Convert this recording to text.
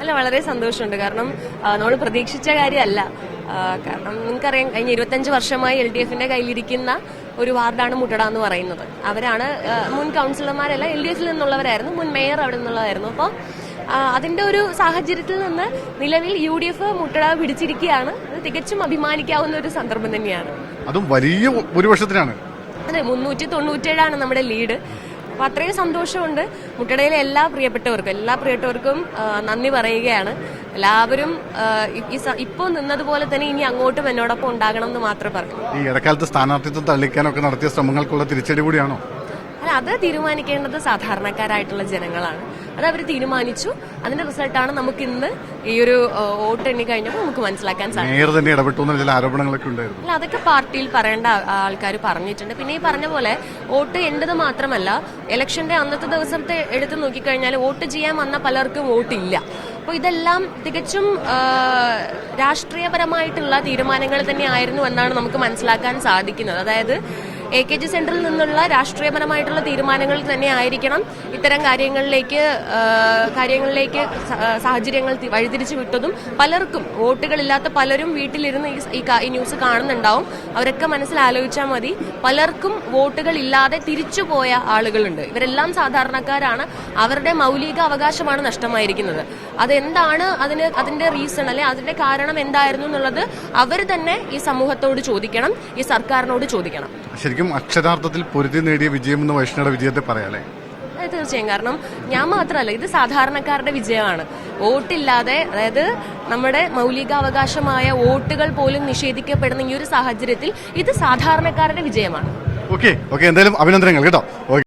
അല്ല, വളരെ സന്തോഷമുണ്ട്. കാരണം നമ്മൾ പ്രതീക്ഷിച്ച കാര്യമല്ല. കാരണം നിങ്ങൾക്കറിയാം, കഴിഞ്ഞ 25 വർഷമായി LDF-ന്റെ കയ്യിലിരിക്കുന്ന ഒരു വാർഡാണ് മുട്ടട എന്ന് പറയുന്നത്. അവരാണ് മുൻ കൗൺസിലർമാരല്ല, LDF-ൽ നിന്നുള്ളവരായിരുന്നു, മുൻ മേയർ അവിടെ നിന്നുള്ളതായിരുന്നു. അപ്പോൾ അതിന്റെ ഒരു സാഹചര്യത്തിൽ നിന്ന് നിലവിൽ UDF മുട്ടട പിടിച്ചിരിക്കുകയാണ്. അത് തികച്ചും അഭിമാനിക്കാവുന്ന ഒരു സന്ദർഭം തന്നെയാണ്. അതും വലിയ ഭൂരിപക്ഷത്തിനാണ്. അതെ, 397 നമ്മുടെ ലീഡ്. അപ്പൊ അത്രയും സന്തോഷമുണ്ട്. മുട്ടടയിലെ എല്ലാ പ്രിയപ്പെട്ടവർക്കും നന്ദി പറയുകയാണ്. എല്ലാവരും ഇപ്പോൾ നിന്നതുപോലെ തന്നെ ഇനി അങ്ങോട്ടും എന്നോടൊപ്പം ഉണ്ടാകണം എന്ന് മാത്രമേ പറയൂ. ഈ ഇടക്കാലത്ത് സ്ഥാനാർത്ഥിത്വം തള്ളിക്കാനൊക്കെ നടത്തിയ ശ്രമങ്ങൾക്കുള്ള തിരിച്ചടി കൂടിയാണോ? അല്ല, അത് തീരുമാനിക്കേണ്ടത് സാധാരണക്കാരായിട്ടുള്ള ജനങ്ങളാണ്. അത് അവർ തീരുമാനിച്ചു. അതിന്റെ റിസൾട്ടാണ് നമുക്ക് ഇന്ന് ഈ ഒരു വോട്ട് എണ്ണി കഴിഞ്ഞപ്പോൾ നമുക്ക് മനസ്സിലാക്കാൻ സാധിക്കും. മേയർ തന്നെ ഇടപെട്ടു എന്ന ചില ആരോപണങ്ങളൊക്കെ ഉണ്ടായിരുന്നു. അല്ല, അതൊക്കെ പാർട്ടിയിൽ പറയേണ്ട ആൾക്കാർ പറഞ്ഞിട്ടുണ്ട്. പിന്നെ ഈ പറഞ്ഞ പോലെ വോട്ട് എന്റേത് മാത്രമല്ല, ഇലക്ഷന്റെ അന്നത്തെ ദിവസത്തെ എടുത്തു നോക്കിക്കഴിഞ്ഞാൽ വോട്ട് ചെയ്യാൻ വന്ന പലർക്കും വോട്ടില്ല. അപ്പോൾ ഇതെല്ലാം തികച്ചും രാഷ്ട്രീയപരമായിട്ടുള്ള തീരുമാനങ്ങൾ തന്നെയായിരുന്നു എന്നാണ് നമുക്ക് മനസ്സിലാക്കാൻ സാധിക്കുന്നത്. അതായത് AKG സെന്ററിൽ നിന്നുള്ള രാഷ്ട്രീയപരമായിട്ടുള്ള തീരുമാനങ്ങൾ തന്നെ ആയിരിക്കണം ഇത്തരം കാര്യങ്ങളിലേക്ക് സാഹചര്യങ്ങൾ വഴിതിരിച്ചു വിട്ടതും. പലർക്കും വോട്ടുകളില്ലാത്ത പലരും വീട്ടിലിരുന്ന് ഈ ന്യൂസ് കാണുന്നുണ്ടാവും. അവരൊക്കെ മനസ്സിലാലോചിച്ചാൽ മതി. പലർക്കും വോട്ടുകൾ ഇല്ലാതെ തിരിച്ചുപോയ ആളുകളുണ്ട്. ഇവരെല്ലാം സാധാരണക്കാരാണ്. അവരുടെ മൗലിക അവകാശമാണ് നഷ്ടമായിരിക്കുന്നത്. അതെന്താണ് അതിന്റെ റീസൺ, അല്ലെ അതിന്റെ കാരണം എന്തായിരുന്നു എന്നുള്ളത് അവർ തന്നെ ഈ സമൂഹത്തോട് ചോദിക്കണം, ഈ സർക്കാരിനോട് ചോദിക്കണം. ശരിക്കും അക്ഷരാർത്ഥത്തിൽ പൊരുതി നേടിയ വിജയമെന്ന് വൈഷ്ണവയുടെ വിജയത്തെ പറയാല്ലേ? തീർച്ചയായും. കാരണം ഞാൻ മാത്രമല്ല, ഇത് സാധാരണക്കാരുടെ വിജയമാണ്. വോട്ടില്ലാതെ, അതായത് നമ്മുടെ മൗലികാവകാശമായ വോട്ടുകൾ പോലും നിഷേധിക്കപ്പെടുന്ന ഈ ഒരു സാഹചര്യത്തിൽ ഇത് സാധാരണക്കാരുടെ വിജയമാണ്. ഓക്കെ, എന്തായാലും അഭിനന്ദനങ്ങൾ കേട്ടോ. ഓക്കെ.